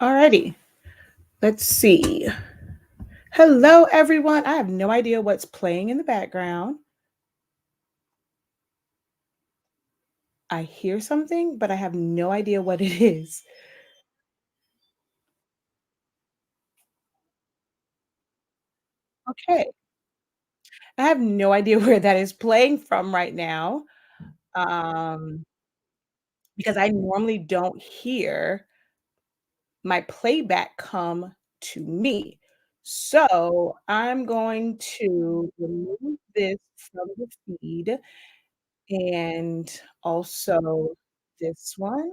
Alrighty, let's see. Hello, everyone. I have no idea what's playing in the background. I hear something, but I have no idea what it is. Okay. I have no idea where that is playing from right now. Um, because I normally don't hear my playback come to me. So I'm going to remove this from the feed and also this one.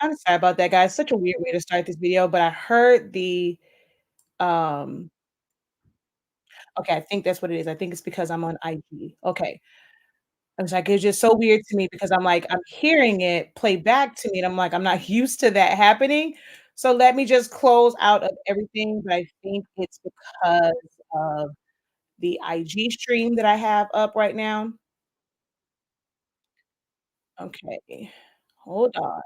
I'm sorry about that, guys. Such a weird way to start this video, but I heard the um okay, I think that's what it is. I think it's because I'm on IG. Okay. I was like, it's just so weird to me because I'm like, I'm hearing it play back to me, and I'm like, I'm not used to that happening. So let me just close out of everything, but I think it's because of the IG stream that I have up right now. Okay. Hold on.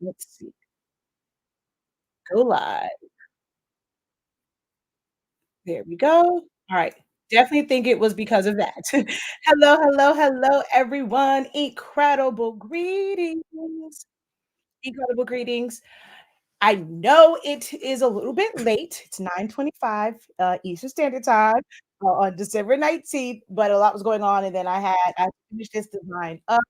Let's see. Go live. There we go. All right. Definitely think it was because of that. Hello, hello, hello, everyone. Incredible greetings. Incredible greetings. I know it is a little bit late. It's 9:25 Eastern Standard Time on December 19th, but a lot was going on. And then I finished this design up.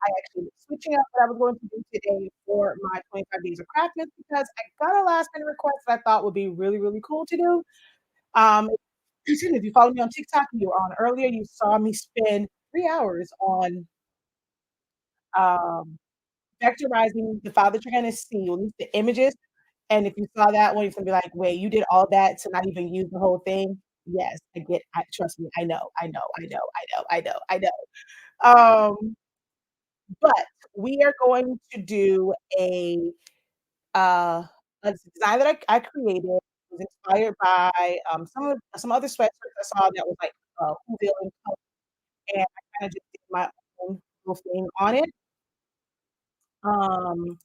I actually was switching up what I was going to do today for my 25 days of Craftmas because I got a last minute request that I thought would be really, really cool to do. Um, excuse me, if you follow me on TikTok, you were on earlier, you saw me spend 3 hours on um, vectorizing the file that you're gonna see, or at least the images. And if you saw that one, you're gonna be like, wait, you did all that to not even use the whole thing? Yes, trust me, I know, I know, I know, I know, I know, I know. But we are going to do uh, a design that I created. It was inspired by some other sweatshirts I saw that was like revealing color, and I kind of just did my own little thing on it. Um,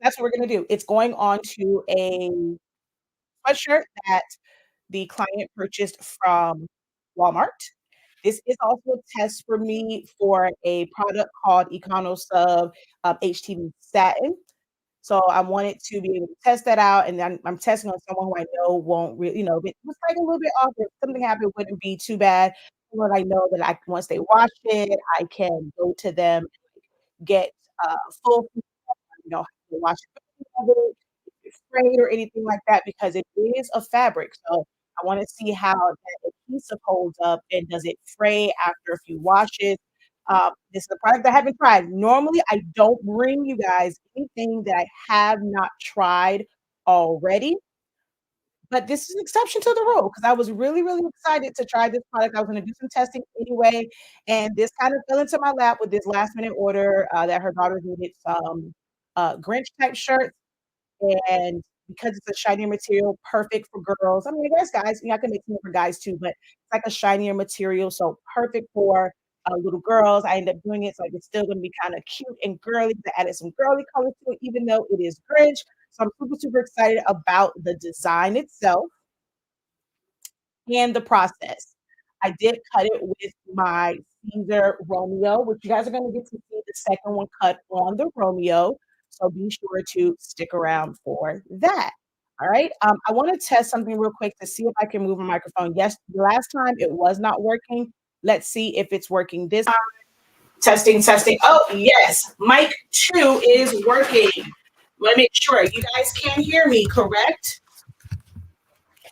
that's what we're gonna do. It's going on to a sweatshirt that the client purchased from Walmart. This is also a test for me for a product called EconoSub HTV Satin. So I wanted to be able to test that out, and then I'm testing on someone who I know won't really, but it's like a little bit off. If something happened, wouldn't be too bad. Someone I know that I once they wash it, I can go to them, get full how to wash it, if it's frayed or anything like that, because it is a fabric. So I want to see how that adhesive holds up and does it fray after a few washes. This is a product I haven't tried. Normally, I don't bring you guys anything that I have not tried already. But this is an exception to the rule because I was really, really excited to try this product. I was gonna do some testing anyway, and this kind of fell into my lap with this last minute order, that her daughter needed some, Grinch type shirts, and because it's a shinier material, perfect for girls. I mean, I guess guys, I can make some for guys too, but it's like a shinier material, so perfect for, little girls. I ended up doing it, so like, it's still gonna be kinda cute and girly. I added some girly colors to it, even though it is Grinch. So I'm super, super excited about the design itself and the process. I did cut it with my Caesar Romeo, which you guys are gonna get to see the second one cut on the Romeo, so be sure to stick around for that. All right, I wanna test something real quick to see if I can move my microphone. Yes, the last time it was not working. Let's see if it's working this time. Testing, testing. Oh, yes, mic 2 is working. Let me make sure you guys can hear me, correct?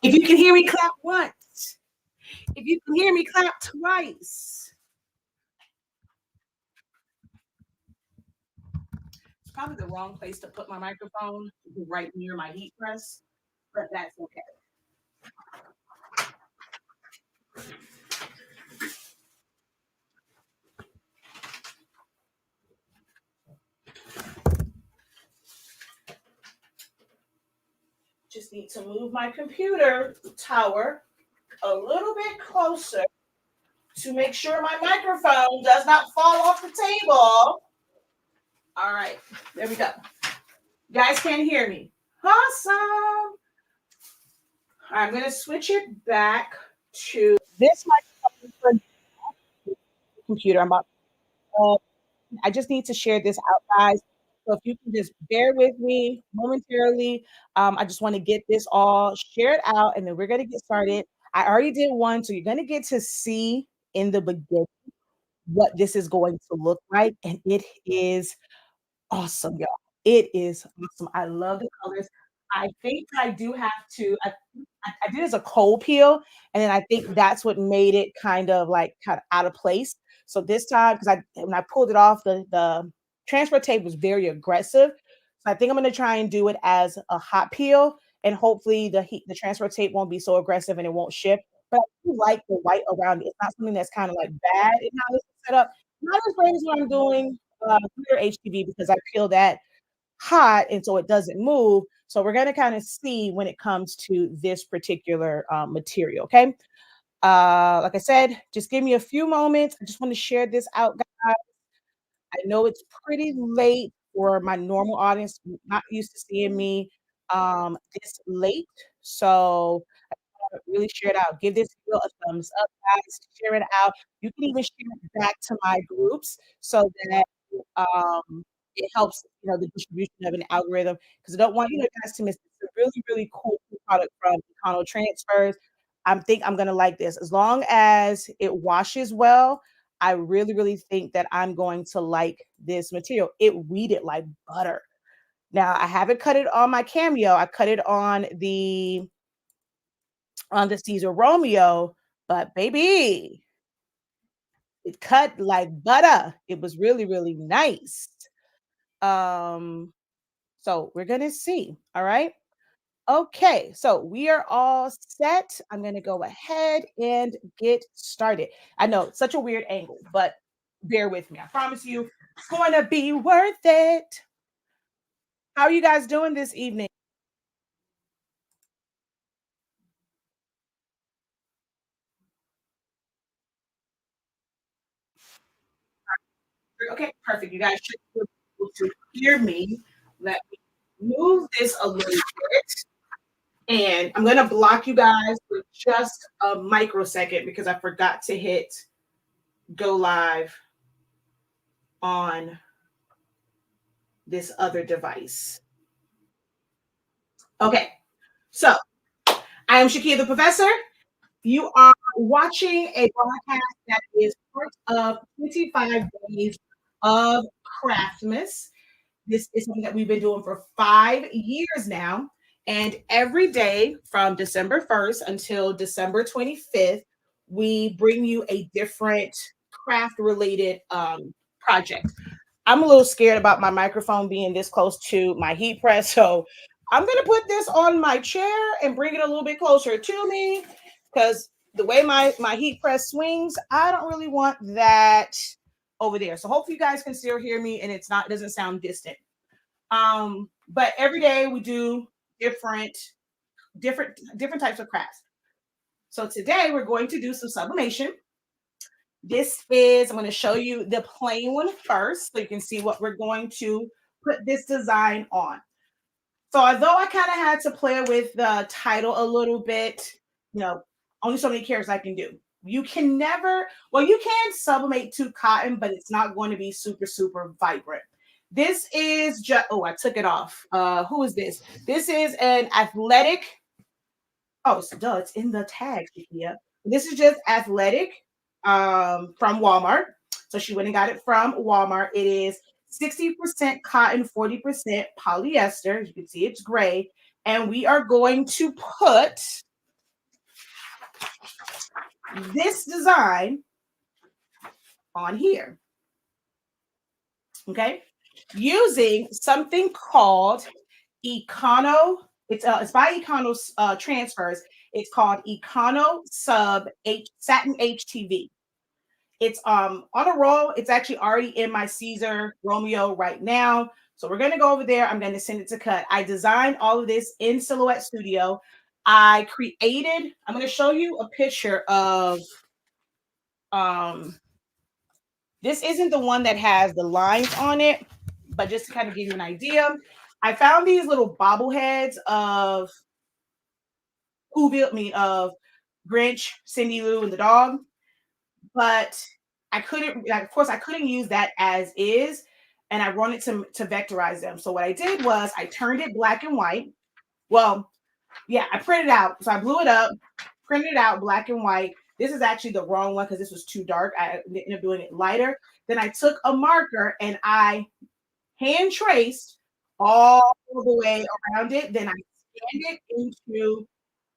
If you can hear me, clap once. If you can hear me, clap twice. It's probably the wrong place to put my microphone, right near my heat press, but that's okay. Just need to move my computer tower a little bit closer to make sure my microphone does not fall off the table. All right, there we go. You guys can hear me. Awesome. I'm going to switch it back to this microphone for the computer. I just need to share this out, guys. So if you can just bear with me momentarily, I just want to get this all shared out, and then we're going to get started. I already did one, so you're going to get to see in the beginning what this is going to look like, and it is awesome, y'all. It is awesome. I love the colors. I think I do have to. I did as a cold peel, and then I think that's what made it kind of out of place. So this time, because I when I pulled it off, the transfer tape was very aggressive. So I think I'm gonna try and do it as a hot peel, and hopefully the transfer tape won't be so aggressive and it won't shift. But I do like the white around it. It's not something that's kind of like bad in how this is set up. Not as great as what I'm doing clear HTV because I peel that hot and so it doesn't move. So we're going to kind of see when it comes to this particular material. Okay. Like I said, just give me a few moments. I just want to share this out, guys. I know it's pretty late for my normal audience, not used to seeing me this late. So really share it out. Give this video a thumbs up, guys. Share it out. You can even share it back to my groups so that it helps, the distribution of an algorithm. Because I don't want you guys to miss. It's a really, really cool product from Econo Transfers. I think I'm gonna like this. As long as it washes well, I really, really think that I'm going to like this material. It weeded like butter. Now I haven't cut it on my cameo. I cut it on the Caesar Romeo, but baby, it cut like butter. It was really, really nice. Um, so we're gonna see. All right. Okay, so we are all set. I'm gonna go ahead and get started. I know it's such a weird angle, but bear with me. I promise you, it's going to be worth it. How are you guys doing this evening? Okay, perfect. You guys should be able to hear me. Let me move this a little bit. And I'm going to block you guys for just a microsecond because I forgot to hit go live on this other device. Okay, so I am Shakia the Professor. You are watching a broadcast that is part of 25 days of Craftzmas. This is something that we've been doing for 5 years now. And every day from December 1st until December 25th, we bring you a different craft related project. I'm a little scared about my microphone being this close to my heat press. So I'm going to put this on my chair and bring it a little bit closer to me because the way my heat press swings, I don't really want that over there. So hopefully you guys can still hear me and it doesn't sound distant. But every day we do different types of crafts. So today we're going to do some sublimation. I'm going to show you the plain one first so you can see what we're going to put this design on. So although I kind of had to play with the title a little bit, only so many characters I can do. You can you can sublimate to cotton, but it's not going to be super, super vibrant. This is just, oh, I took it off. Who is this? This is an athletic. Oh, it's in the tag. Yeah. This is just athletic from Walmart. So she went and got it from Walmart. It is 60% cotton, 40% polyester. As you can see, it's gray. And we are going to put this design on here. Okay. Using something called Econo. It's by Econo Transfers. It's called Econo Satin HTV. It's on a roll. It's actually already in my Caesar Romeo right now. So we're gonna go over there. I'm gonna send it to cut. I designed all of this in Silhouette Studio. I'm gonna show you a picture of Um, this isn't the one that has the lines on it, but just to kind of give you an idea, I found these little bobbleheads of of Grinch, Cindy Lou, and the dog, but I couldn't, like, of course, I couldn't use that as is, and I wanted to vectorize them. So what I did was I turned it black and white. Well, yeah, I printed out. So I blew it up, printed it out black and white. This is actually the wrong one because this was too dark. I ended up doing it lighter. Then I took a marker and I hand traced all the way around it. Then I scanned it into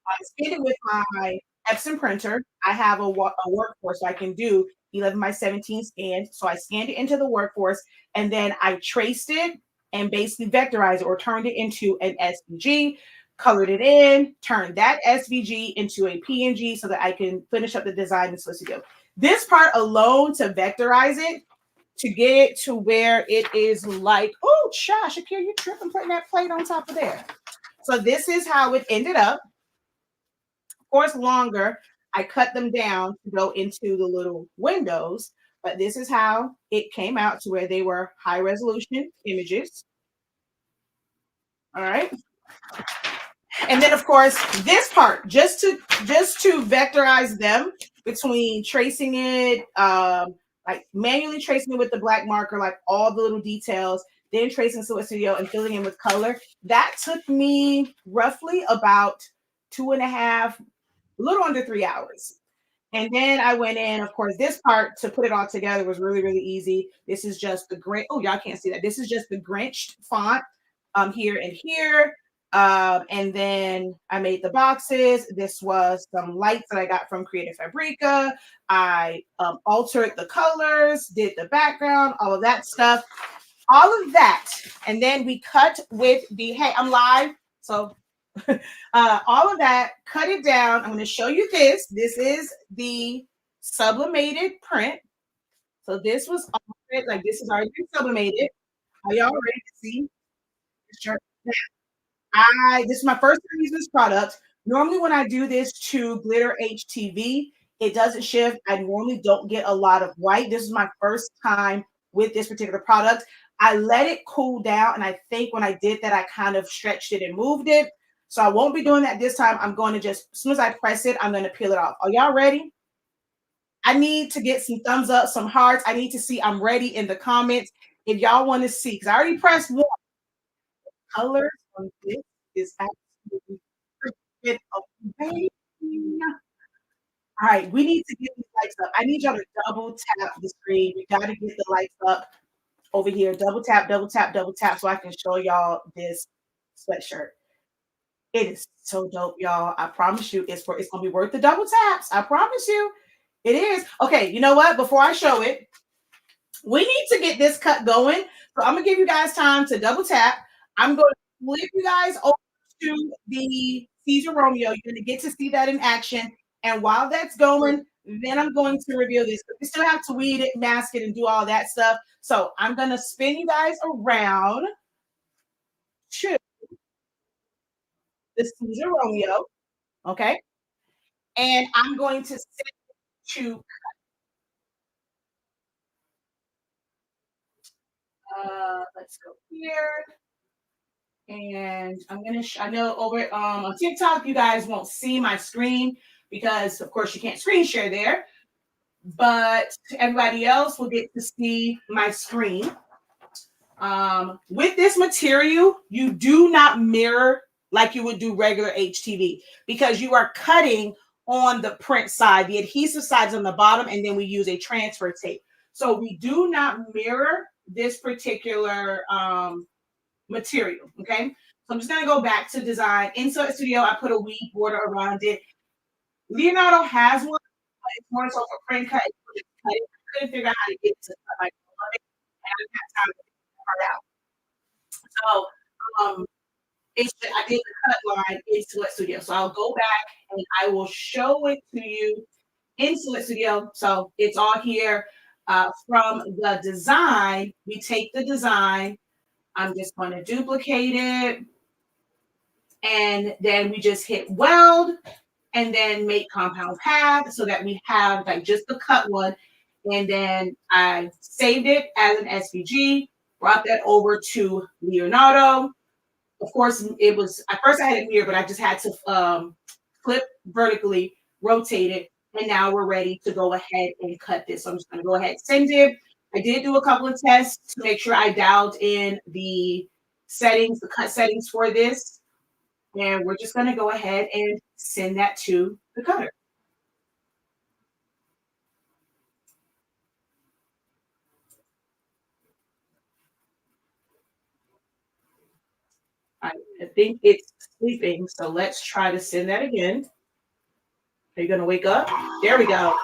I scanned it with my Epson printer. I have a workforce, so I can do 11 by 17 scans. So I scanned it into the workforce, and then I traced it and basically vectorized it or turned it into an SVG, colored it in, turned that SVG into a PNG so that I can finish up the design in Studio. This part alone to vectorize it, to get it to where it is like, oh, Josh, Shakira, you tripping putting that plate on top of there. So this is how it ended up. Of course, longer. I cut them down to go into the little windows, but this is how it came out to where they were high resolution images. All right. And then of course, this part, just to vectorize them between tracing it, like manually tracing it with the black marker, like all the little details, then tracing Silhouette Studio and filling in with color. That took me roughly about 2.5, a little under 3 hours. And then I went in, of course, this part to put it all together was really, really easy. This is just the Grinch. Oh, y'all can't see that. This is just the Grinch font here and here. And then I made the boxes. This was some lights that I got from Creative Fabrica. I altered the colors, did the background, all of that stuff, all of that. And then we cut with the, hey, I'm live. So all of that, cut it down. I'm going to show you this. This is the sublimated print. So this was all it, like this is already sublimated. Are y'all ready to see? Sure. This is my first time using this product. Normally, when I do this to glitter HTV, it doesn't shift. I normally don't get a lot of white. This is my first time with this particular product. I let it cool down, and I think when I did that, I kind of stretched it and moved it. So I won't be doing that this time. I'm going to just, as soon as I press it, I'm going to peel it off. Are y'all ready? I need to get some thumbs up, some hearts. I need to see I'm ready in the comments if y'all want to see, because I already pressed one. Colors on this is absolutely freaking amazing. All right, we need to get these lights up. I need y'all to double tap the screen. We got to get the lights up over here. Double tap, double tap, double tap, so I can show y'all this sweatshirt. It is so dope, y'all. I promise you, it's gonna be worth the double taps. I promise you, it is. Okay, you know what? Before I show it, we need to get this cut going. So I'm gonna give you guys time to double tap. I'm going to flip you guys over to the Caesar Romeo. You're gonna get to see that in action. And while that's going, then I'm going to reveal this. We still have to weed it, mask it, and do all that stuff. So I'm gonna spin you guys around to the Caesar Romeo. Okay. And I'm going to set to let's go here. And I'm gonna I know over on TikTok you guys won't see my screen because of course you can't screen share there, but everybody else will get to see my screen. With this material, you do not mirror like you would do regular HTV because you are cutting on the print side. The adhesive side's on the bottom, and then we use a transfer tape. So we do not mirror this particular material, okay? So I'm just gonna go back to design. In Sweatshirt Studio, I put a weave border around it. Leonardo has one, but it's more so for print cut. I couldn't figure out how to get to cut my it, and I didn't have time to figure it out. So I did the cut line in Sweat Studio. So I'll go back and I will show it to you in Sweat Studio. So it's all here. From the design, we take the design. I'm just going to duplicate it. And then we just hit weld. and then make compound paths so that we have like just the cut one. And then I saved it as an SVG, brought that over to Leonardo. Of course, it was at first I had it here, but I just had to flip vertically, rotate it, and now we're ready to go ahead and cut this. So I'm just going to go ahead and send it. I did do a couple of tests to make sure I dialed in the settings, the cut settings for this. And we're just going to go ahead and send that to the cutter. I think it's sleeping, so let's try to send that again. Are you going to wake up? There we go.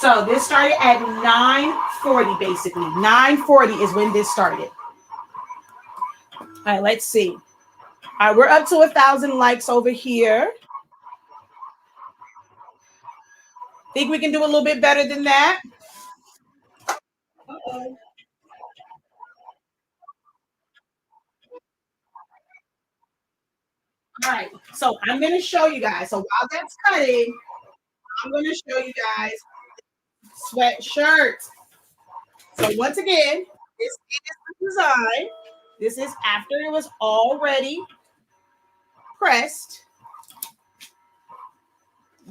So this started at 9:40, basically. 9:40 is when this started. All right, let's see. All right, we're up to 1,000 likes over here. Think we can do a little bit better than that? Uh-oh. All right, so I'm going to show you guys. So while that's cutting, I'm going to show you guys sweatshirt. So once again, this is the design. This is after it was already pressed.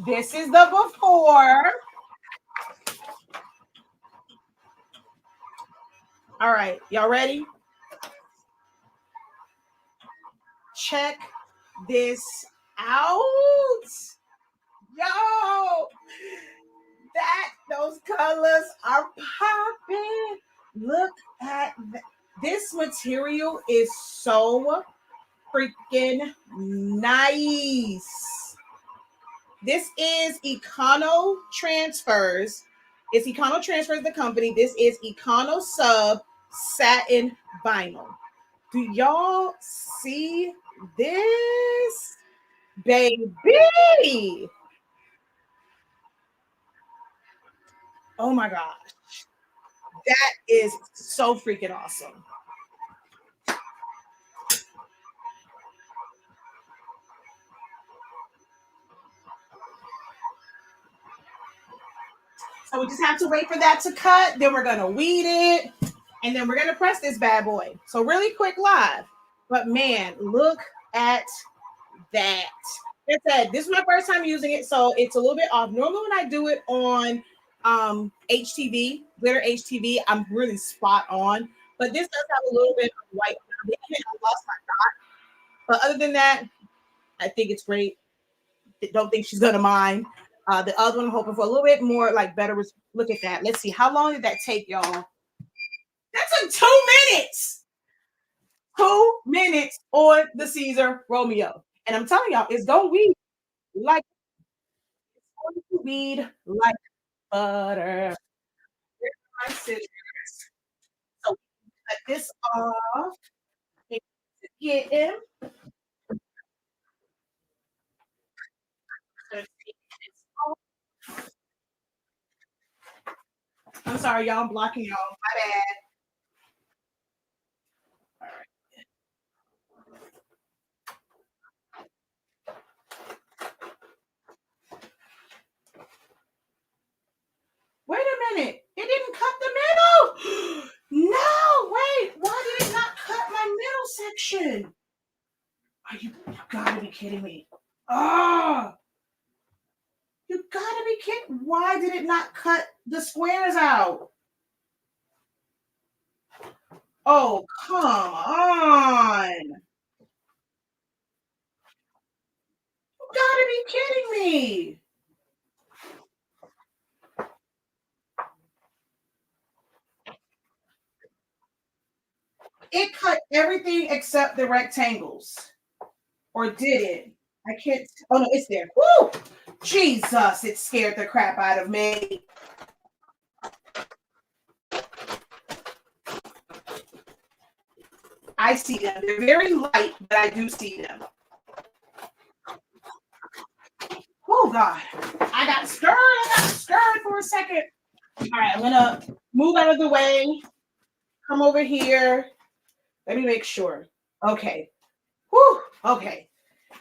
This is the before. All right, y'all ready? Check this out. Yo, those colors are popping. Look at that. This material is so freaking nice. This is Econo Transfers. It's Econo Transfers, the company. This is Econo Sub Satin Vinyl. Do y'all see this? Baby. Oh my gosh. That is so freaking awesome. So we just have to wait for that to cut. Then we're going to weed it. And then we're going to press this bad boy. So really quick live. But man, look at that. Like I said, this is my first time using it, so it's a little bit off. Normally when I do it on HTV, glitter HTV, I'm really spot on. But this does have a little bit of white. I lost my dot. But other than that, I think it's great. Don't think she's gonna mind. The other one I'm hoping for a little bit more like better. Look at that. Let's see. How long did that take, y'all? That took 2 minutes. 2 minutes on the Caesar Romeo. And I'm telling y'all, it's gonna weed like butter. Here's my scissors. So cut this off. Get him. I'm sorry, y'all. I'm blocking y'all. My bad. All right. Wait a minute. It didn't cut the middle. No, wait. Why did it not cut my middle section? You gotta be kidding me. Oh, you gotta be kidding. Why did it not cut the squares out? Oh, come on. You gotta be kidding me. It cut everything except the rectangles. Or did it? I can't. Oh, no, it's there. Woo! Jesus, it scared the crap out of me. I see them. They're very light, but I do see them. Oh, God. I got scared for a second. All right, I'm going to move out of the way. Come over here. Let me make sure. Okay. Whew. Okay.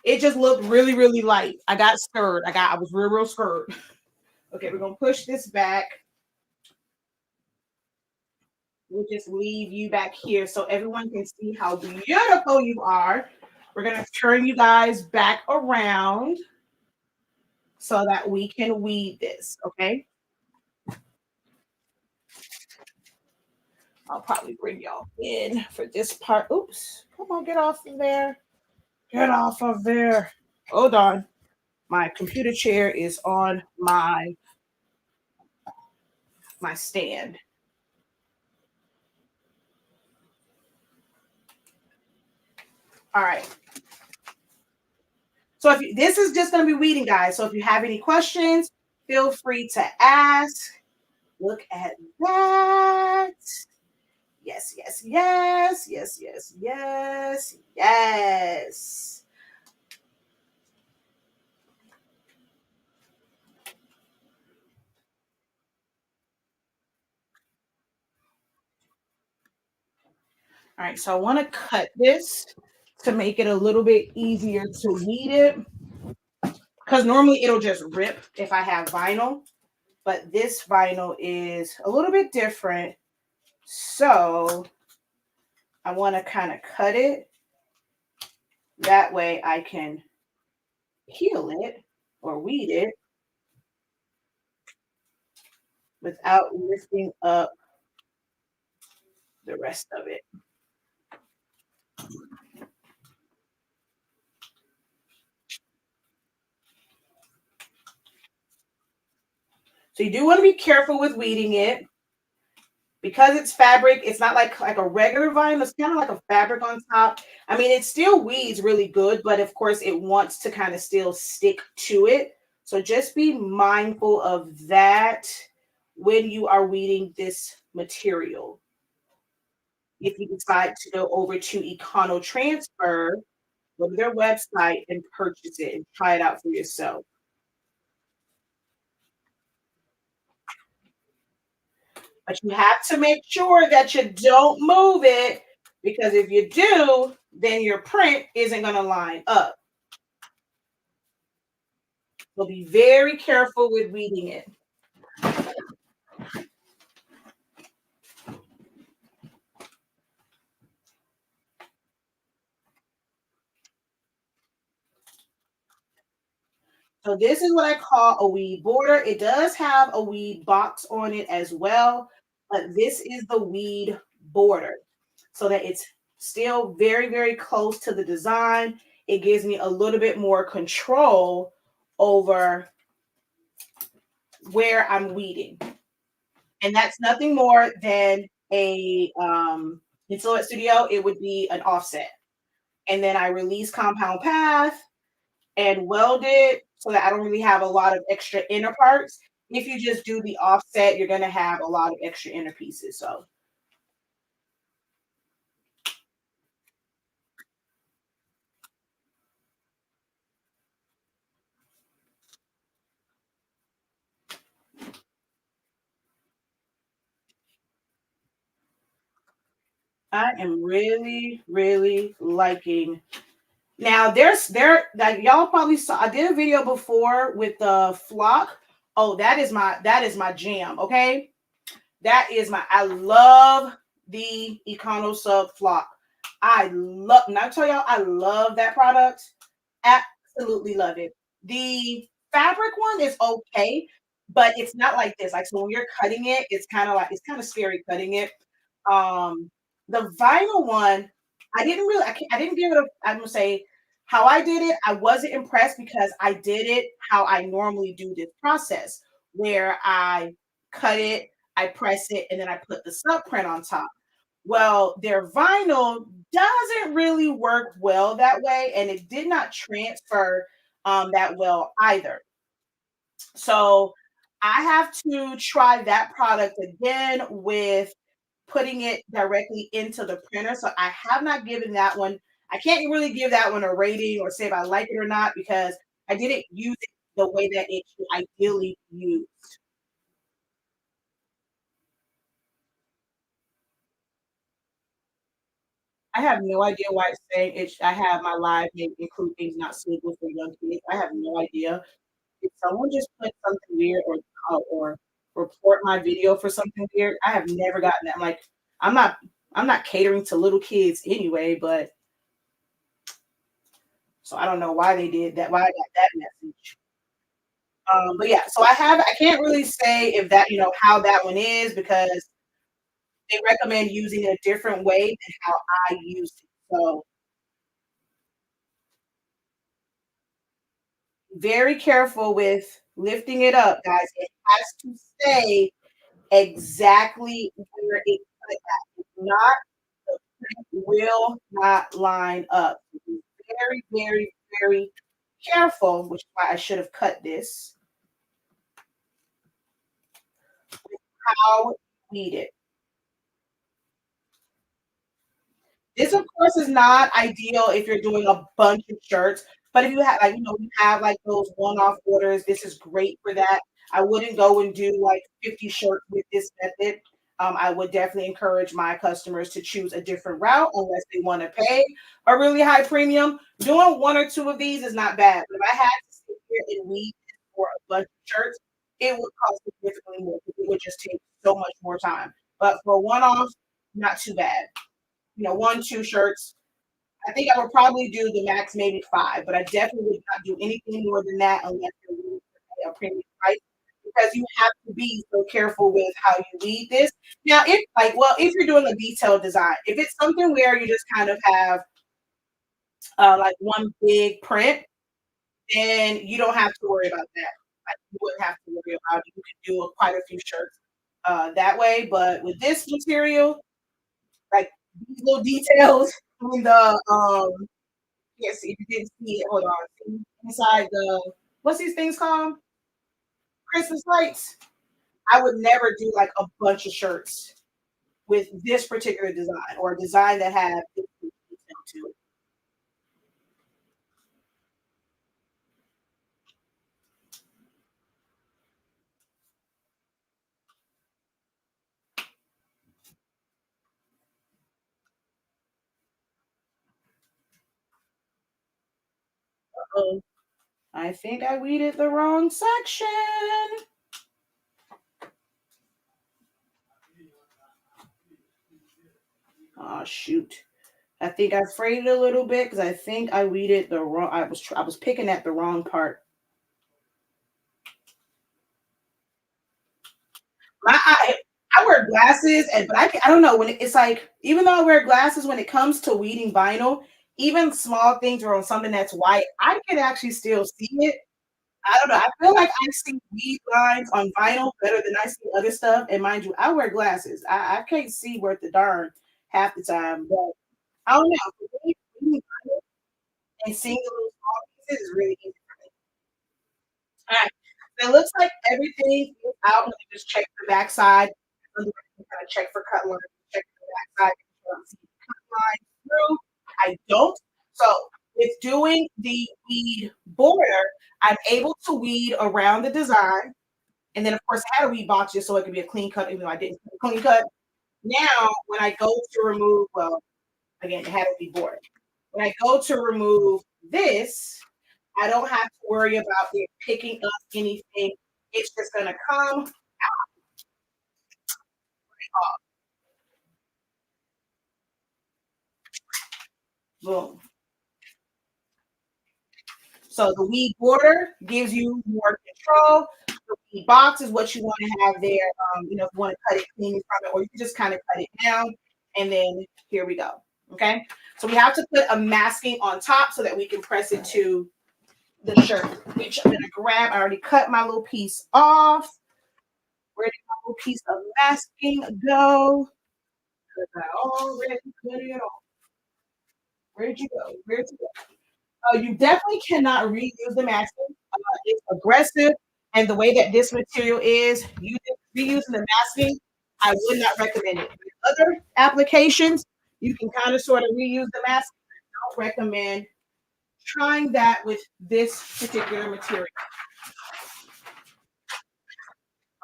It just looked really, really light. I got scared. I was real, real scared. Okay, we're gonna push this back. We'll just leave you back here so everyone can see how beautiful you are. We're gonna turn you guys back around so that we can weed this, okay? I'll probably bring y'all in for this part. Oops, come on, get off of there. Get off of there. Hold on. My computer chair is on my stand. All right. So if you, this is just going to be weeding, guys. So if you have any questions, feel free to ask. Look at that. Yes, yes, yes, yes, yes, yes, yes. All right, so I want to cut this to make it a little bit easier to weed it because normally it'll just rip if I have vinyl, but this vinyl is a little bit different. So I want to kind of cut it. That way I can peel it or weed it without lifting up the rest of it. So you do want to be careful with weeding it because it's fabric. It's not like a regular vinyl. It's kind of like a fabric on top. I mean, it still weeds really good, but of course it wants to kind of still stick to it. So just be mindful of that when you are weeding this material. If you decide to go over to Econo Transfer, go to their website and purchase it and try it out for yourself. But you have to make sure that you don't move it because if you do, then your print isn't going to line up. So be very careful with weeding it. So this is what I call a weed border. It does have a weed box on it as well, but this is the weed border so that it's still very, very close to the design. It gives me a little bit more control over where I'm weeding. And that's nothing more than a in Silhouette Studio, it would be an offset. And then I release compound path and weld it so that I don't really have a lot of extra inner parts. If you just do the offset, you're going to have a lot of extra inner pieces. I am really, really liking. Now like y'all probably saw. I did a video before with the flock. Oh, that is my jam. Okay, that is my. I love the Econo Sub flock. I love. Now I tell y'all, I love that product. Absolutely love it. The fabric one is okay, but it's not like this. Like so when you're cutting it, it's kind of scary cutting it. Um, the vinyl one, I didn't give it a. I'm gonna say how I did it. I wasn't impressed because I did it how I normally do this process, where I cut it, I press it, and then I put the sub print on top. Well, their vinyl doesn't really work well that way, and it did not transfer that well either. So I have to try that product again with putting it directly into the printer. So I have not given that one. I can't really give that one a rating or say if I like it or not because I didn't use it the way that it should ideally be used. I have no idea why it's saying I have my live may include things not suitable for young kids. I have no idea. If someone just put something weird or report my video for something weird, I have never gotten that. I'm like, I'm not I'm not catering to little kids anyway, but so I don't know why they did that, why I got that message. But yeah, so I can't really say if that, how that one is because they recommend using it a different way than how I used it. So very careful with lifting it up, guys. It has to stay exactly where it put at. If not, the print will not line up. Be very, very, very careful, which is why I should have cut this, how you read it. This, of course, is not ideal if you're doing a bunch of shirts, but if you have, like, you have like those one-off orders, this is great for that. I wouldn't go and do like 50 shirts with this method. I would definitely encourage my customers to choose a different route unless they want to pay a really high premium. Doing one or two of these is not bad, but if I had to sit here and weed for a bunch of shirts, it would cost significantly more because it would just take so much more time. But for one-off, not too bad. 1, 2 shirts. I think I would probably do the max maybe 5, but I definitely would not do anything more than that unless you're willing to pay a premium price because you have to be so careful with how you read this. Now, if you're doing a detailed design, if it's something where you just kind of have like one big print, then you don't have to worry about that. Like, you wouldn't have to worry about it. You can do quite a few shirts that way. But with this material, like these little details in the yes, if you didn't see it, hold on. See, inside the what's these things called? Christmas lights. I would never do like a bunch of shirts with this particular design or a design that had this detail to it. Uh-oh. I think I weeded the wrong section. Oh shoot. I think I frayed it a little bit because I think I weeded the wrong. I was picking at the wrong part. I wear glasses, but I don't know when it's like even though I wear glasses, when it comes to weeding vinyl, even small things or on something that's white, I can actually still see it. I don't know. I feel like I see weed lines on vinyl better than I see other stuff. And mind you, I wear glasses. I can't see worth the darn half the time. But I don't know. For me, weeding vinyl and seeing the little small pieces is really easy. All right. So it looks like everything is out. Let me just check the backside. Kind of check for cut lines, check the backside. See cut lines through. I don't. So with doing the weed border, I'm able to weed around the design. And then, of course, I had a weed box just so it could be a clean cut, even though I didn't clean cut. Now, when I go to remove, well, again, it had to be border. When I go to remove this, I don't have to worry about it picking up anything. It's just gonna come off. Boom. So the weed border gives you more control. The weed box is what you want to have there. If you want to cut it clean from it, or you can just kind of cut it down. And then here we go. Okay. So we have to put a masking on top so that we can press it to the shirt, which I'm gonna grab. I already cut my little piece off. Where did my little piece of masking go? Because I already put it on. Where'd you go? Where'd you go? You definitely cannot reuse the masking. It's aggressive, and the way that this material is, reusing the masking, I would not recommend it. With other applications, you can kind of sort of reuse the mask. I don't recommend trying that with this particular material.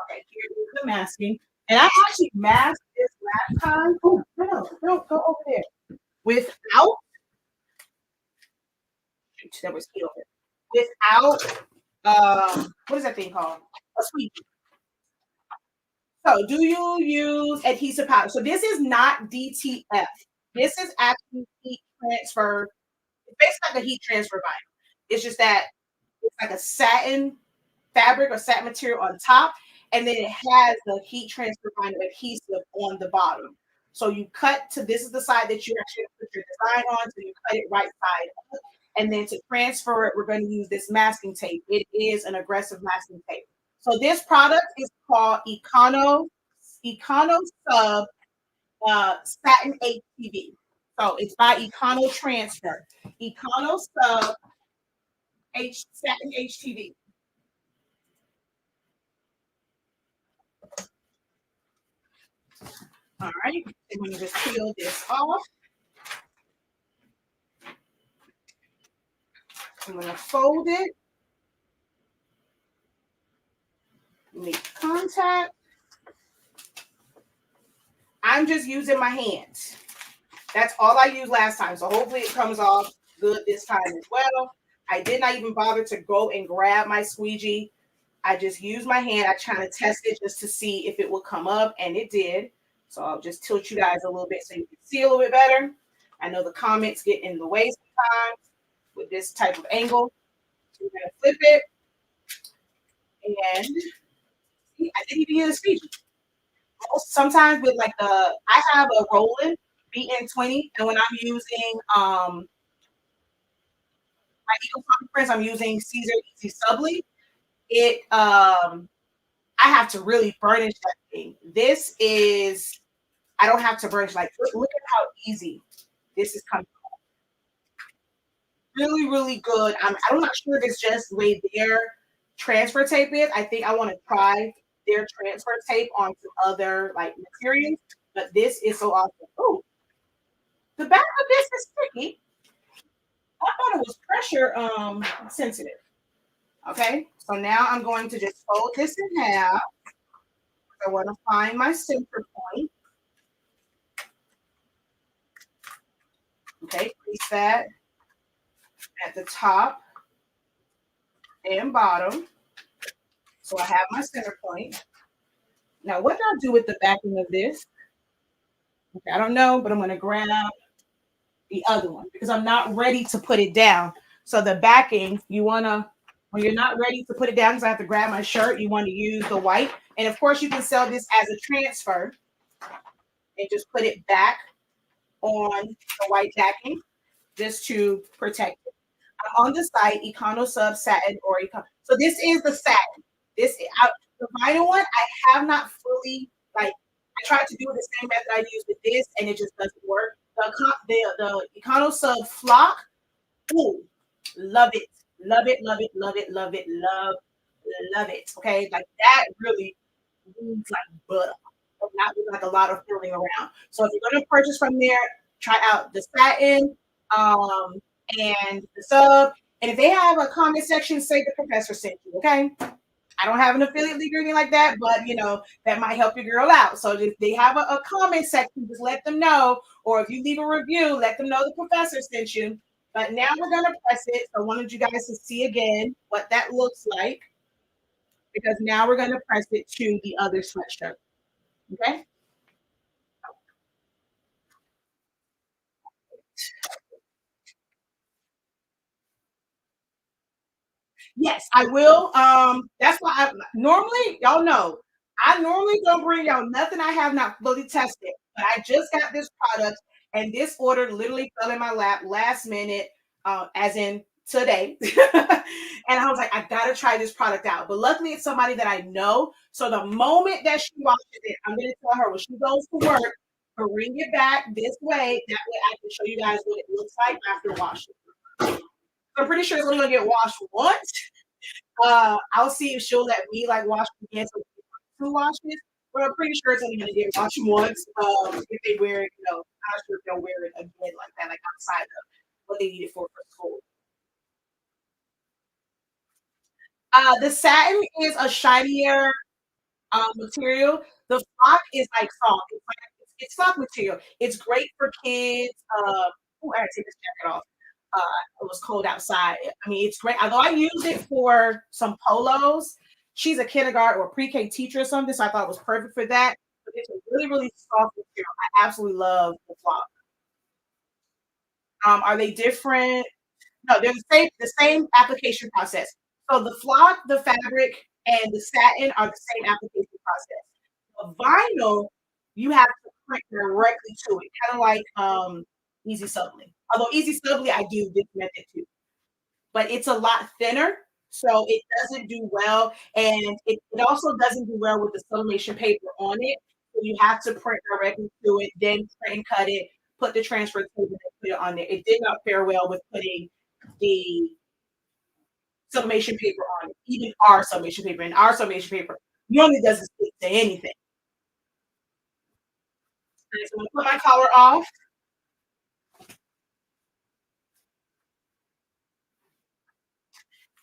Okay, here is the masking. And I actually masked this last time. Oh, no, don't go over there. without that was heat over. Without what is that thing called? A squeegee. So do you use adhesive powder? So this is not DTF. This is actually heat transfer. It's basically like a heat transfer vinyl. It's just that it's like a satin fabric or satin material on top, and then it has the heat transfer vinyl adhesive on the bottom. So you cut to this is the side that you actually put your design on, so you cut it right side up. And then to transfer it, we're going to use this masking tape. It is an aggressive masking tape. So this product is called Econo Sub Satin HTV. So it's by Econo Transfer. Econo Sub Satin HTV. All right, I'm going to just peel this off. I'm going to fold it. Make contact. I'm just using my hands. That's all I used last time. So hopefully it comes off good this time as well. I did not even bother to go and grab my squeegee. I just used my hand. I tried to test it just to see if it would come up, and it did. So I'll just tilt you guys a little bit so you can see a little bit better. I know the comments get in the way sometimes with this type of angle. So we're going to flip it. And see, I didn't even use a squeegee. Sometimes with like I have a Roland BN20, and when I'm using my eco prints, I'm using Caesar Easy Subly. It I have to really burnish that thing. This is I don't have to burnish. Like look at how easy this is coming. Really, really good. I'm not sure if it's just the way their transfer tape is. I think I want to try their transfer tape onto other like materials, but this is so awesome. Oh, the back of this is sticky. I thought it was pressure sensitive. Okay, so now I'm going to just fold this in half. I want to find my center point. Okay, place that at the top and bottom. So I have my center point. Now, what do I do with the backing of this? Okay, I don't know, but I'm going to grab the other one because I'm not ready to put it down. So the backing, you want to, when you're not ready to put it down, because I have to grab my shirt, you want to use the white. And of course, you can sell this as a transfer and just put it back on the white backing just to protect it. I'm on the site, Econo Sub Satin or Econo. So this is the satin. The vinyl one, I have not fully, like, I tried to do the same method I used with this, and it just doesn't work. The Econo Sub Flock, ooh, love it, love it, love it, love it, love it, love it. Okay, like that really moves like butter, but not with like a lot of filling around. So if you're going to purchase from there, try out the satin and the sub. And if they have a comment section, say the professor sent you. Okay, I don't have an affiliate link or anything like that, but that might help your girl out. So if they have a comment section, just let them know. Or if you leave a review, let them know the professor sent you. But now we're gonna press it. So I wanted you guys to see again what that looks like, because now we're gonna press it to the other sweatshirt. Okay. Yes, I will. That's why normally y'all know I normally don't bring y'all nothing I have not fully tested. But I just got this product, and this order literally fell in my lap last minute, as in today. And I was like, I gotta try this product out. But luckily, it's somebody that I know. So the moment that she washes it, I'm gonna tell her when she goes to work, bring it back this way. That way, I can show you guys what it looks like after washing. I'm pretty sure it's only gonna get washed once. I'll see if she'll let me like wash it again, so two washes. But I'm pretty sure it's only gonna get washed once. If they wear it, I'm not sure if they'll wear it again like that, like outside of what they need it for school. The satin is a shinier material. The flock is like soft. It's soft material. It's great for kids. Oh, I gotta take this jacket off. It was cold outside. I mean, it's great. Although I used it for some polos. She's a kindergarten or pre-K teacher or something, so I thought it was perfect for that. But it's a really, really soft material. I absolutely love the flock. Are they different? No, they're the same application process. So the flock, the fabric, and the satin are the same application process. The vinyl, you have to print directly to it, kind of like Easy Subly. Although Easy Subly, I do this method too, but it's a lot thinner, so it doesn't do well, and it also doesn't do well with the sublimation paper on it. So you have to print directly to it, then print and cut it, put the transfer table, and put it on there. It did not fare well with putting the sublimation paper on it, even our sublimation paper. And our sublimation paper normally doesn't stick to anything. Okay, so I'm gonna put my collar off,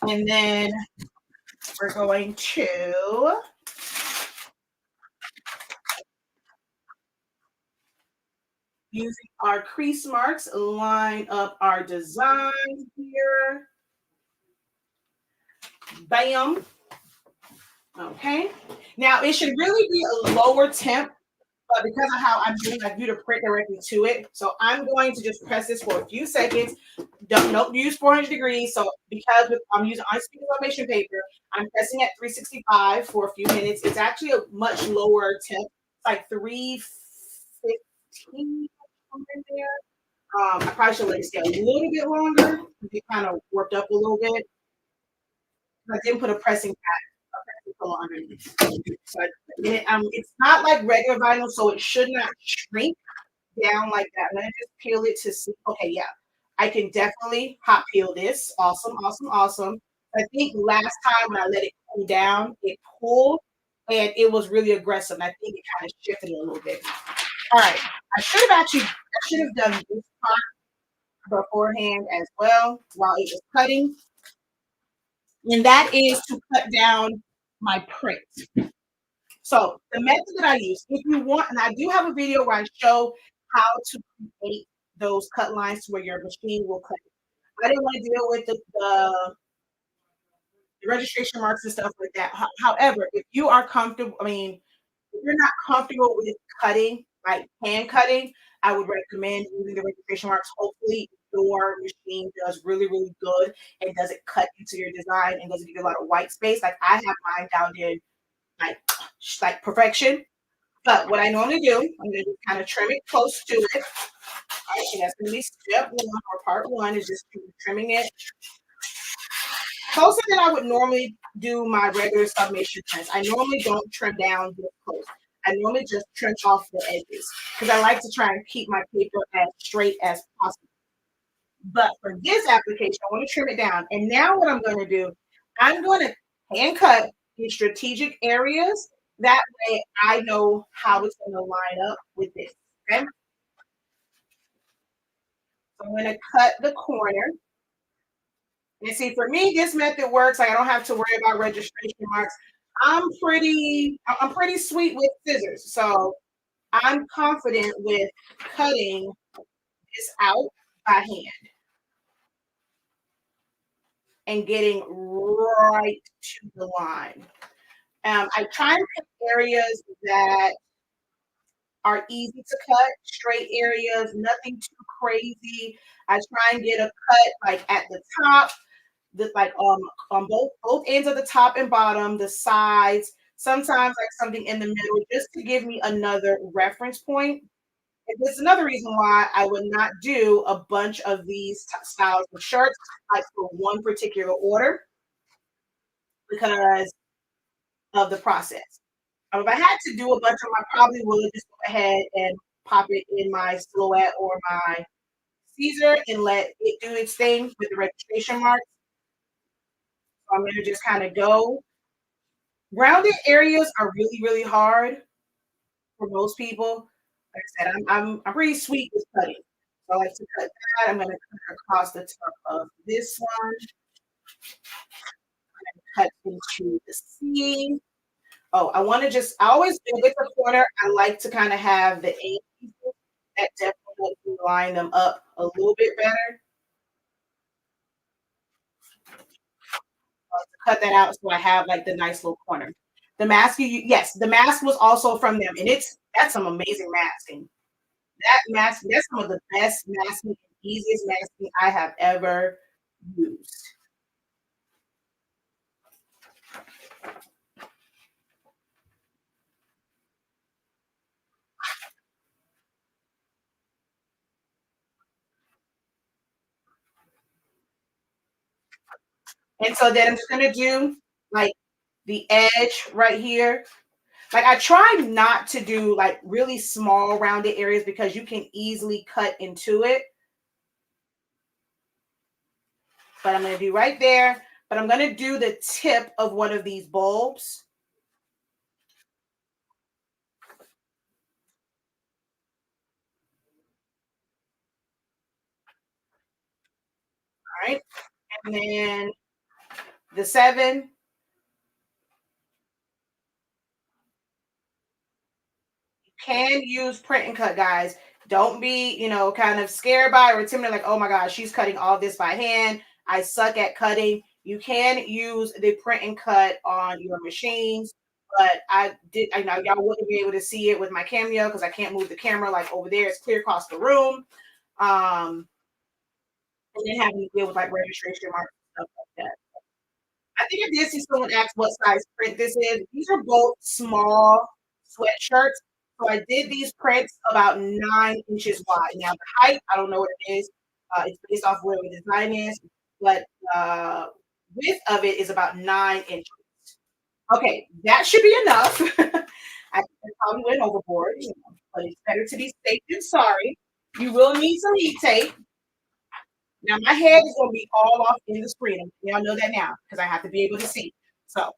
and then we're going to, using our crease marks, line up our design here. Bam. Okay. Now it should really be a lower temp, but because of how I'm doing, I do to print directly to it. So I'm going to just press this for a few seconds. Don't use 400 degrees. So because I'm using unspeakable sublimation paper, I'm pressing at 365 for a few minutes. It's actually a much lower temp, like 315 there. I probably should let it stay a little bit longer. It kind of worked up a little bit. I didn't put a pressing pillow underneath. So it's not like regular vinyl, so it should not shrink down like that. I'm gonna just peel it to see. Okay, yeah, I can definitely hot peel this. Awesome, awesome, awesome. I think last time when I let it cool down, it pulled and it was really aggressive. I think it kind of shifted a little bit. All right, I should have done this part beforehand as well while it was cutting, and that is to cut down my print. So the method that I use, if you want, and I do have a video where I show how to create those cut lines to where your machine will cut it. I didn't want to deal with the registration marks and stuff like that. However, if you are comfortable, I mean, if you're not comfortable with cutting, like hand cutting, I would recommend using the registration marks. Hopefully, your machine does really, really good and doesn't cut into your design and doesn't give you a lot of white space. Like I have mine down in like like perfection. But what I normally do, I'm gonna just kind of trim it close to it. All right, so that's gonna be step one or part one is just trimming it closer than I would normally do my regular sublimation trims. I normally don't trim down this close. I normally just trim off the edges because I like to try and keep my paper as straight as possible. But for this application, I want to trim it down. And now what I'm going to do, I'm going to hand cut in strategic areas. That way I know how it's going to line up with this. Okay. So I'm going to cut the corner. And see, for me, this method works. Like I don't have to worry about registration marks. I'm pretty sweet with scissors. So I'm confident with cutting this out by hand and getting right to the line. I try and pick areas that are easy to cut, straight areas, nothing too crazy. I try and get a cut like at the top, like on both ends of the top and bottom, the sides, sometimes like something in the middle, just to give me another reference point. And this is another reason why I would not do a bunch of these styles of shirts like for one particular order because of the process. If I had to do a bunch of them, I probably would just go ahead and pop it in my silhouette or my Caesar and let it do its thing with the registration marks. So I'm going to just kind of go. Rounded areas are really, really hard for most people. Like I said, I'm pretty sweet with cutting. So I like to cut that. I'm going to cut across the top of this one, cut into the C. Oh, I wanna just I always with the corner, I like to kinda have the A pieces that definitely helps me line them up a little bit better. To cut that out so I have, like, the nice little corner. The mask yes, the mask was also from them, and that's some amazing masking. That mask that's some of the best masking, easiest masking I have ever used. And so then I'm just gonna do, like, the edge right here. Like, I try not to do, like, really small rounded areas because you can easily cut into it, but I'm gonna do right there, but I'm gonna do the tip of one of these bulbs, alright? And then the 7 can use print and cut, guys. Don't be, kind of scared by or intimidated, like, oh my gosh, she's cutting all this by hand. I suck at cutting. You can use the print and cut on your machines, but I know y'all wouldn't be able to see it with my cameo because I can't move the camera like over there. It's clear across the room. And then having to deal with like registration marks and stuff like that. I think I did see someone ask what size print this is. These are both small sweatshirts. So I did these prints about 9 inches wide. Now the height, I don't know what it is. It's based off where the design is, but width of it is about 9 inches. Okay, that should be enough. I probably went overboard, but it's better to be safe than sorry. You will need some heat tape. Now my head is gonna be all off in the screen. Y'all know that now because I have to be able to see. So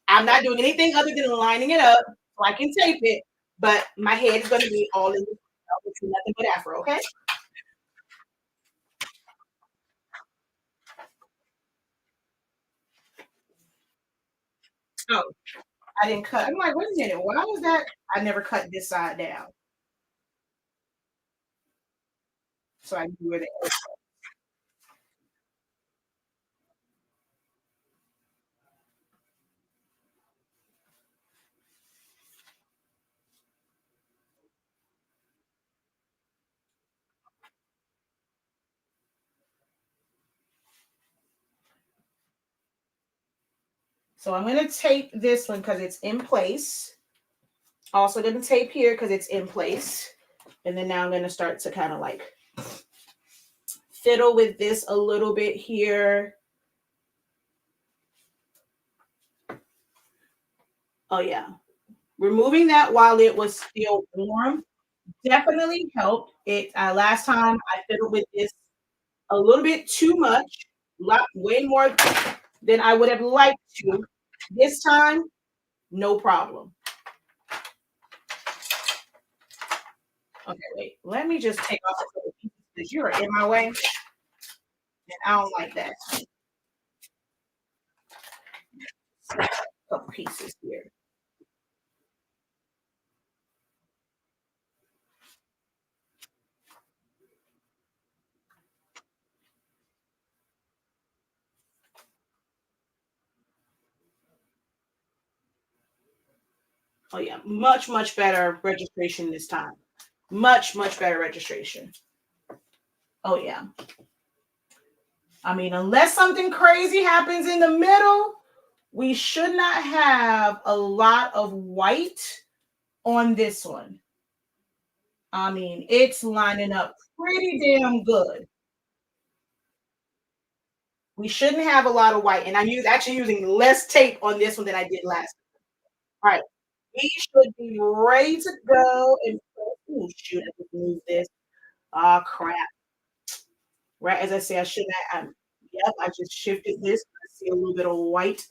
I'm not doing anything other than lining it up so I can tape it, but my head is gonna be all in the nothing but afro, okay? Oh, I didn't cut. I'm like, wait a minute, why was that? I never cut this side down. So I knew where the so I'm gonna tape this one because it's in place. Also gonna tape here because it's in place. And then now I'm gonna start to kind of like fiddle with this a little bit here. Oh yeah. Removing that while it was still warm definitely helped. It last time I fiddled with this a little bit too much, lot way more than I would have liked to. This time, no problem. Okay, wait. Let me just take off a couple pieces because you're in my way, and I don't like that. A couple pieces here. Oh yeah, much better registration this time. Much better registration. Oh yeah. I mean, unless something crazy happens in the middle, we should not have a lot of white on this one. I mean, it's lining up pretty damn good. We shouldn't have a lot of white, and actually using less tape on this one than I did last. All right, we should be ready to go. And oh shoot, I just moved this. Ah, crap. Right as I say, I should have. Yep, I just shifted this. I see a little bit of white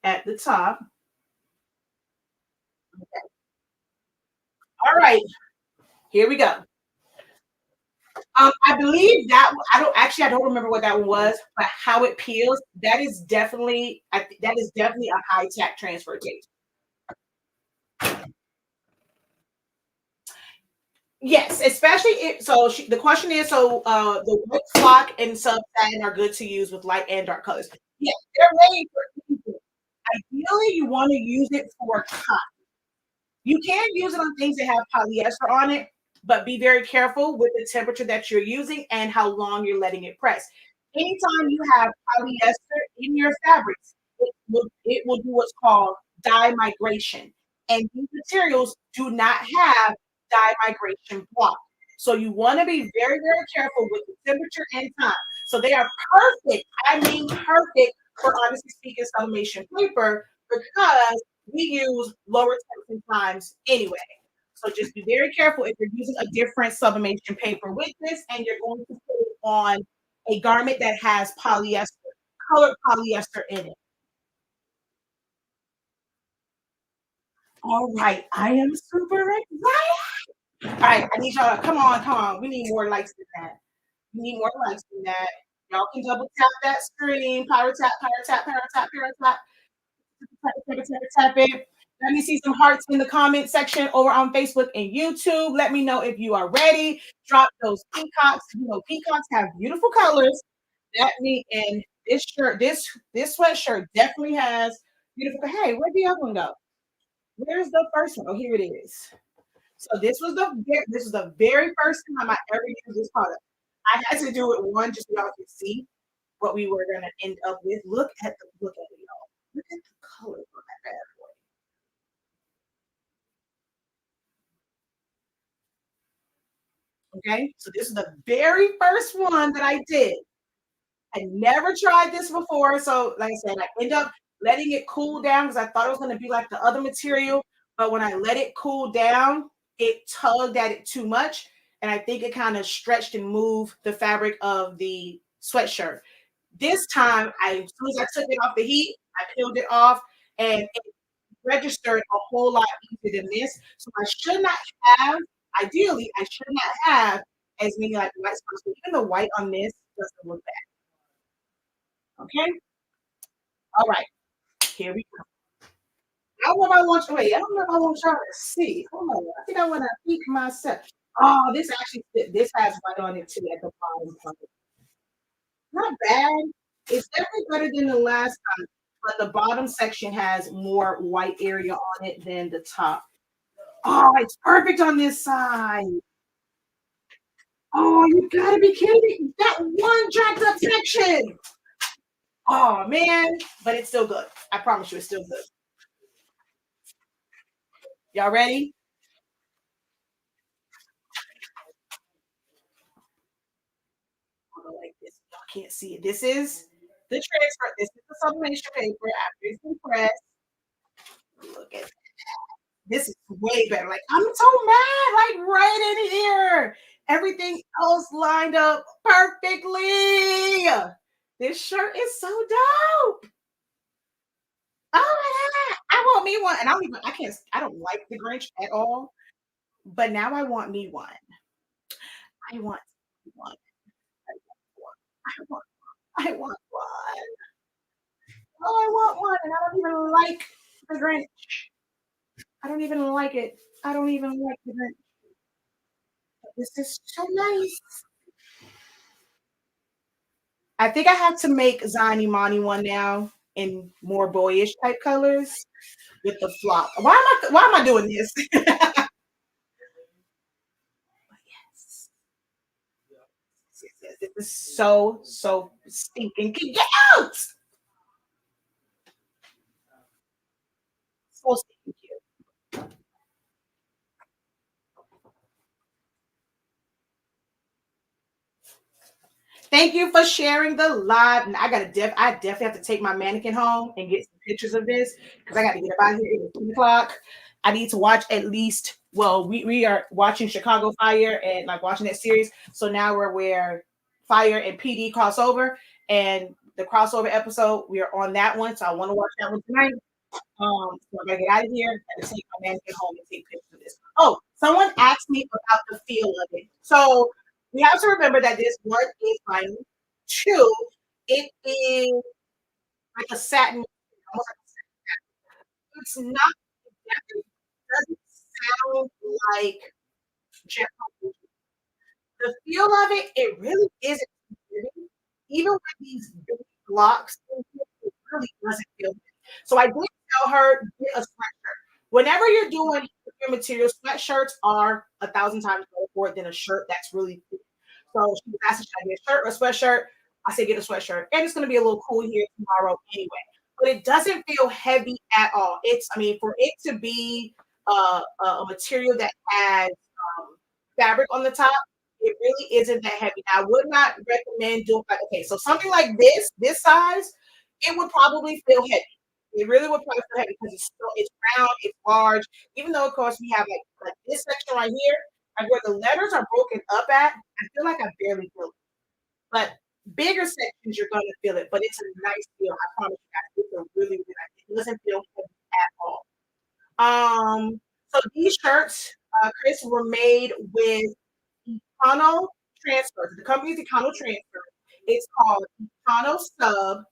at the top. All right, here we go. I believe that I don't remember what that one was, but how it peels, that is definitely a high tack transfer tape. Yes, especially if so the question is, so, the white flock and sub satin are good to use with light and dark colors. Yeah, they're made for anything. Ideally, you wanna use it for you can use it on things that have polyester on it, but be very careful with the temperature that you're using and how long you're letting it press. Anytime you have polyester in your fabrics, it will do what's called dye migration. And these materials do not have dye migration block. So you want to be very, very careful with the temperature and time. So they are perfect. I mean perfect for honestly speaking sublimation paper because we use lower temperature times anyway. So just be very careful if you're using a different sublimation paper with this and you're going to put it on a garment that has polyester, colored polyester in it. All right, I am super excited. All right, I need y'all to come on, come on. We need more likes than that. We need more likes than that. Y'all can double tap that screen, power tap, power tap, power tap, power tap. Tap it. Let me see some hearts in the comment section over on Facebook and YouTube. Let me know if you are ready. Drop those peacocks. You know, peacocks have beautiful colors. That me and this shirt, this sweatshirt definitely has beautiful. Hey, where'd the other one go? Where's the first one? Oh, here it is. So this was the very first time I ever used this product. I had to do it one just so y'all could see what we were gonna end up with. Look at it, y'all. Look at the color on that bad boy. Okay, so this is the very first one that I did. I never tried this before, so like I said, I end up letting it cool down because I thought it was going to be like the other material, but when I let it cool down, it tugged at it too much, and I think it kind of stretched and moved the fabric of the sweatshirt. This time, as soon as I took it off the heat, I peeled it off, and registered a whole lot easier than this. So I should not have, ideally, I should not have as many like white spots. But even the white on this doesn't look bad. Okay. All right. Here we go. I don't know if I want you. Wait. I don't know if I want y'all to see. Hold on. I think I want to peek myself. Oh, this actually this has white on it too at the bottom. Not bad. It's definitely better than the last time, but the bottom section has more white area on it than the top. Oh, it's perfect on this side. Oh, you gotta be kidding me. That one jacked up section. Oh man, but it's still good. I promise you, it's still good. Y'all ready? I'm gonna like this. Y'all can't see it. This is the transfer. This is the sublimation paper after it's been pressed. Look at this is way better. Like I'm so mad. Like right in here. Everything else lined up perfectly. This shirt is so dope. Oh my god, I want me one, and I can't. I don't like the Grinch at all, but now I want me one. I want one. I want one. I want one. Oh, I want one, and I don't even like the Grinch. I don't even like it. I don't even like the Grinch. This is so nice. I think I have to make Zani Mani one now in more boyish type colors with the flop. Why am I doing this? This is so stinking cute. So stinking cute. Thank you for sharing the live. And I definitely have to take my mannequin home and get some pictures of this because I got to get up out here. It's 2 o'clock. I need to watch at least. Well, we are watching Chicago Fire and like watching that series. So now we're where Fire and PD crossover, and the crossover episode we are on that one. So I want to watch that one tonight. So I gotta get out of here and take my mannequin home and take pictures of this. Oh, someone asked me about the feel of it. So we have to remember that this one is vinyl. Two, it is like a satin, almost like it's not it doesn't sound like jet the feel of it, it really isn't forgiving. Even with these big blocks, it really doesn't feel good. So I did tell her, get a sweatshirt. Whenever you're doing your material, sweatshirts are 1,000 times better for it than a shirt that's really thick. So she was asking, should I get a shirt or a sweatshirt? I said, get a sweatshirt. And it's going to be a little cool here tomorrow anyway. But it doesn't feel heavy at all. I mean, for it to be a material that has fabric on the top, it really isn't that heavy. Now, I would not recommend doing like, okay, so something like this size, it would probably feel heavy. It really would probably feel heavy because it's round, it's large. Even though, of course, we have like this section right here, like where the letters are broken up at, I feel like I barely feel it. But bigger sections, you're gonna feel it. But it's a nice feel. I promise you guys, it's a really, really nice. It doesn't feel heavy at all. So these shirts, Chris, were made with Econo Transfer. The company is Econo Transfer. It's called Econo Sub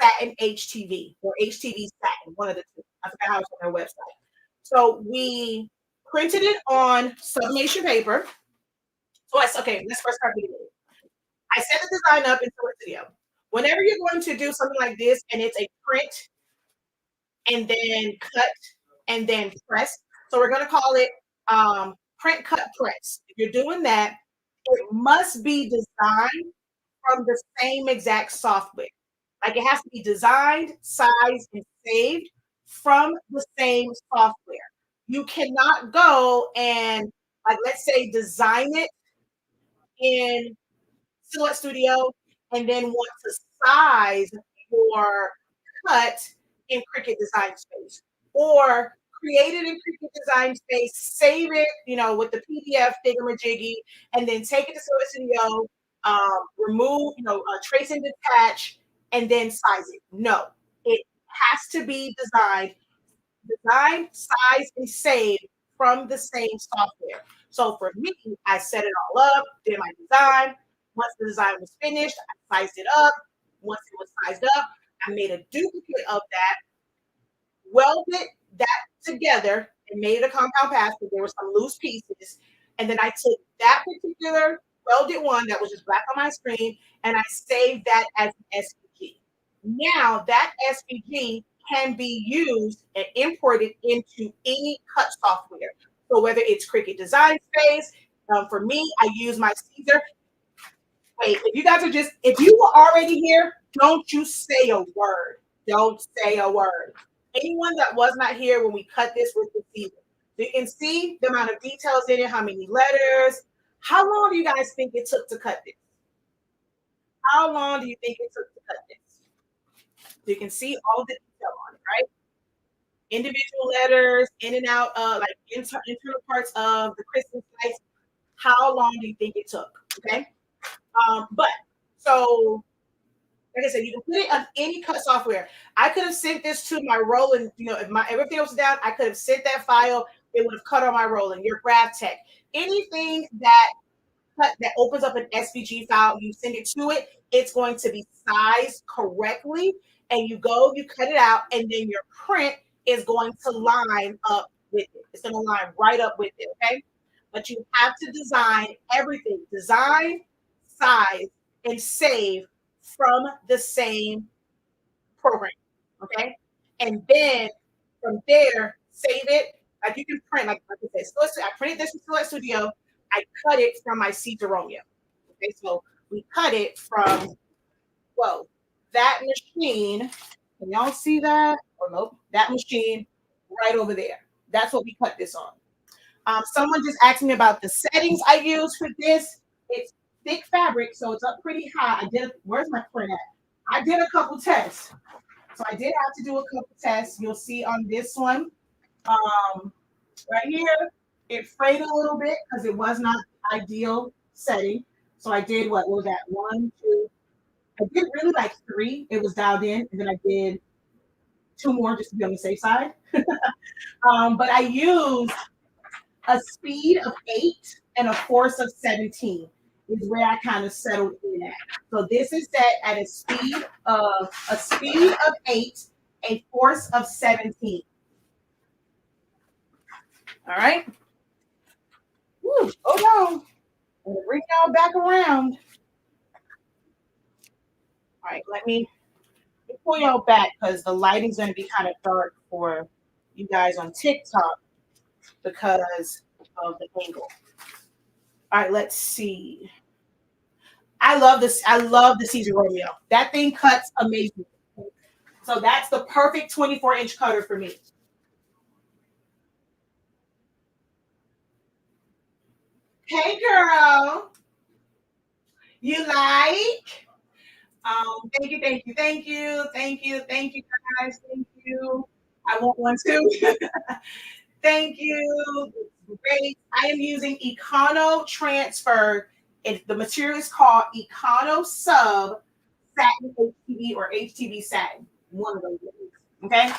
Satin HTV or HTV Satin, one of the two. I forgot how it's on their website. So we printed it on sublimation paper. So okay, let's first start with it. I set the design up in Sweatshirt Studio. Whenever you're going to do something like this and it's a print and then cut and then press, so we're going to call it print, cut, press. If you're doing that, it must be designed from the same exact software. Like it has to be designed, sized, and saved from the same software. You cannot go and, like, let's say, design it in Silhouette Studio and then want to size your cut in Cricut Design Space, or create it in Cricut Design Space, save it, with the PDF thingamajiggy, and then take it to Silhouette Studio, remove, trace and detach, and then size it. No, it has to be designed, sized, and saved from the same software. So for me, I set it all up, did my design. Once the design was finished, I sized it up. Once it was sized up, I made a duplicate of that, welded that together, and made a compound pass because there were some loose pieces. And then I took that particular welded one that was just black on my screen, and I saved that as an SVG. Now that SVG can be used and imported into any cut software. So whether it's Cricut Design Space, for me, I use my Caesar. Wait, if you were already here, don't you say a word. Don't say a word. Anyone that was not here when we cut this with the Caesar. So you can see the amount of details in it, how many letters. How long do you guys think it took to cut this? How long do you think it took to cut this? So you can see all the detail on it, right? Individual letters, in and out, like internal parts of the Christmas lights. How long do you think it took? Okay. But so, like I said, you can put it on any cut software. I could have sent this to my Roland, if my everything was down, I could have sent that file. It would have cut on my Roland, your Tech. Anything that opens up an SVG file, you send it to it, it's going to be sized correctly. And you cut it out, and then your print is going to line up with it. It's going to line right up with it, okay? But you have to design everything. Design, size, and save from the same program, okay? And then from there, save it. Like you can print, like I said, I printed this in Silhouette Studio. I cut it from my Caesaronia. Okay, so we cut it from, that machine. Can y'all see that? Or nope, that machine right over there. That's what we cut this on. Someone just asked me about the settings I use for this. It's thick fabric, so it's up pretty high. Where's my print at? I did a couple tests. So I did have to do a couple tests. You'll see on this one, right here, it frayed a little bit because it was not the ideal setting. So I did what was that? One, two. I did really like three. It was dialed in, and then I did two more just to be on the safe side. But I used a speed of 8 and a force of 17 is where I kind of settled in at. So this is set at a speed of 8, a force of 17. All right. Woo, hold on. I'm gonna bring y'all back around. All right, let me pull y'all back because the lighting's gonna be kind of dark for you guys on TikTok because of the angle. All right, let's see. I love this. I love the Caesar Romeo. That thing cuts amazing. So that's the perfect 24-inch cutter for me. Hey, girl. You like? Thank you, thank you, thank you, thank you, thank you, guys. Thank you. I want one too. Thank you. Great. I am using Econo Transfer. The material is called Econo Sub Satin HTV or HTV Satin. One of those. Okay.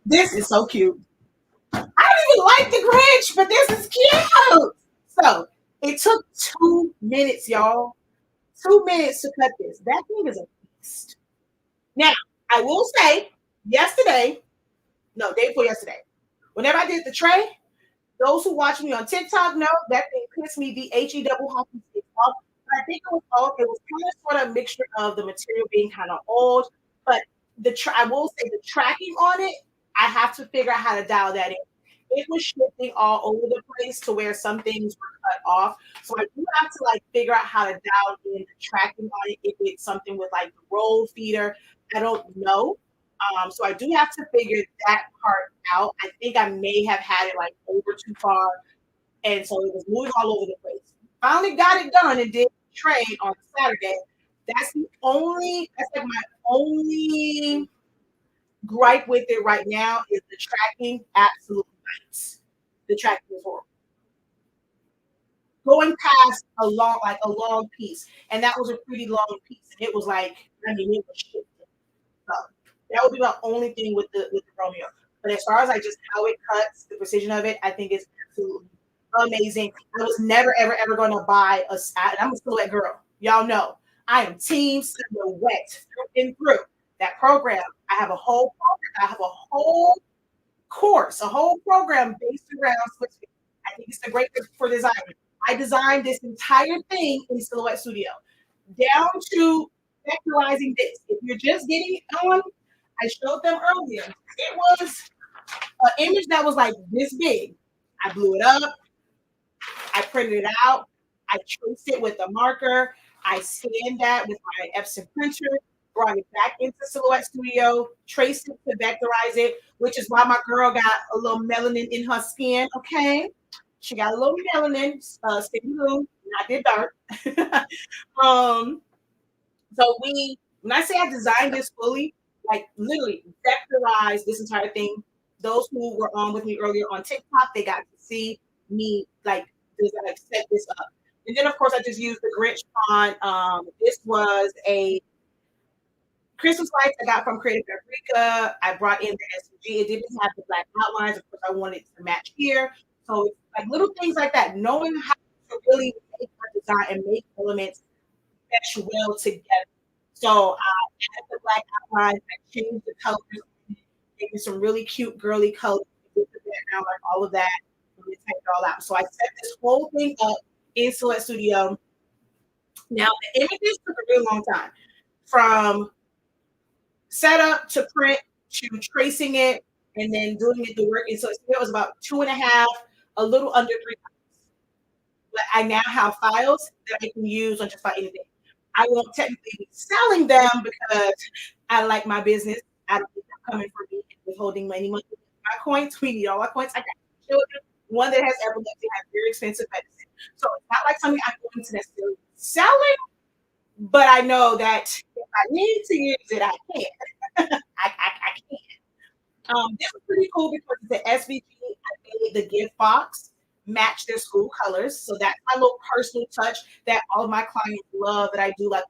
This is so cute. I don't even like the Grinch, but this is cute. So it took 2 minutes, y'all. 2 minutes to cut this. That thing is a beast. Now, I will say, yesterday, no, day before yesterday, whenever I did the tray, those who watch me on TikTok know that thing pissed me the HE double hockey stick off. But I think it was all it was kind of sort of a mixture of the material being kind of old, but I will say the tracking on it, I have to figure out how to dial that in. It was shifting all over the place to where some things were cut off. So I do have to like figure out how to dial in the tracking on it if it's something with like the roll feeder. I don't know. So I do have to figure that part out. I think I may have had it like over too far, and so it was moving all over the place. Finally got it done and did the trade on Saturday. That's like my only gripe with it right now is the tracking absolutely bites. The tracking is horrible. Going past a long piece, and that was a pretty long piece, and it was like I mean it was shit. So that would be my only thing with the Romeo. But as far as like just how it cuts, the precision of it, I think it's absolutely amazing. I was never ever ever going to buy and I'm a silhouette girl. Y'all know I am team silhouette through and through. That program, I have a whole course, a whole program based around Swiss. I think it's a great for design. I designed this entire thing in Silhouette Studio, down to vectorizing this. If you're just getting it on, I showed them earlier. It was an image that was like this big. I blew it up. I printed it out. I traced it with a marker. I scanned that with my Epson printer, brought it back into Silhouette Studio, traced it to vectorize it, which is why my girl got a little melanin in her skin. Okay. She got a little melanin, skin blue, not that dark. um, so when I say I designed this fully, like literally vectorized this entire thing. Those who were on with me earlier on TikTok, they got to see me like set this up. And then of course I just used the Grinch font. This was a Christmas lights I got from Creative Paprika. I brought in the SVG. It didn't have the black outlines. Of course, I wanted to match here. So it's like little things like that, knowing how to really make a design and make elements mesh well together. So I added the black outlines. I changed the colors, gave me some really cute girly colors with the background, like all of that. And we typed it all out. So I set this whole thing up in Silhouette Studio. Now the images took a really long time, from setup to print to tracing it and then doing it the work. And so it was about 2.5, a little under 3 months. But I now have files that I can use on just about anything. I won't technically be selling them because I like my business. I don't think they're coming for me and withholding money. My coins, we need all our coins. I got children. One that has epilepsy has very expensive medicine. So it's not like something I'm going to necessarily sell it, but I know that if I need to use it, I can. I can. This was pretty cool because it's an SVG. I made the gift box match their school colors. So that's my little personal touch that all of my clients love that I do. Like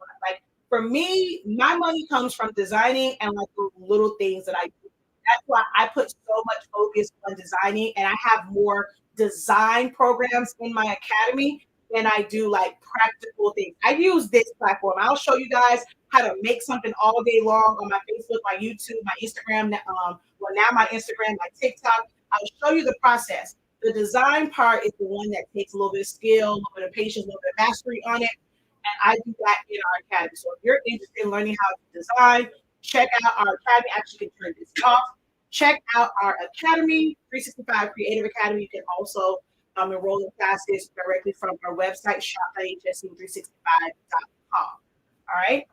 for me, my money comes from designing and like the little things that I do. That's why I put so much focus on designing, and I have more design programs in my academy than I do like practical things. I use this platform. I'll show you guys how to make something all day long on my Facebook, my YouTube, my Instagram. Well, now my Instagram, my TikTok. I'll show you the process. The design part is the one that takes a little bit of skill, a little bit of patience, a little bit of mastery on it. And I do that in our academy. So if you're interested in learning how to design, check out our academy. Actually, you can turn this off. Check out our academy, 365 Creative Academy. You can also enroll in classes directly from our website, shop.hsin365.com. All right.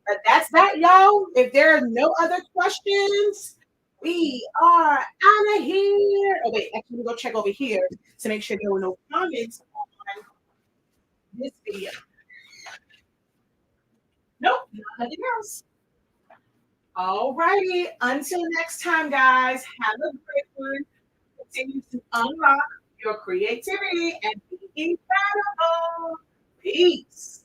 But that's that, y'all. If there are no other questions, we are out of here. Oh, wait, actually, we'll go check over here to make sure there were no comments on this video. Nope, nothing else. All righty. Until next time, guys, have a great one. Continue to unlock your creativity and be incredible. Peace.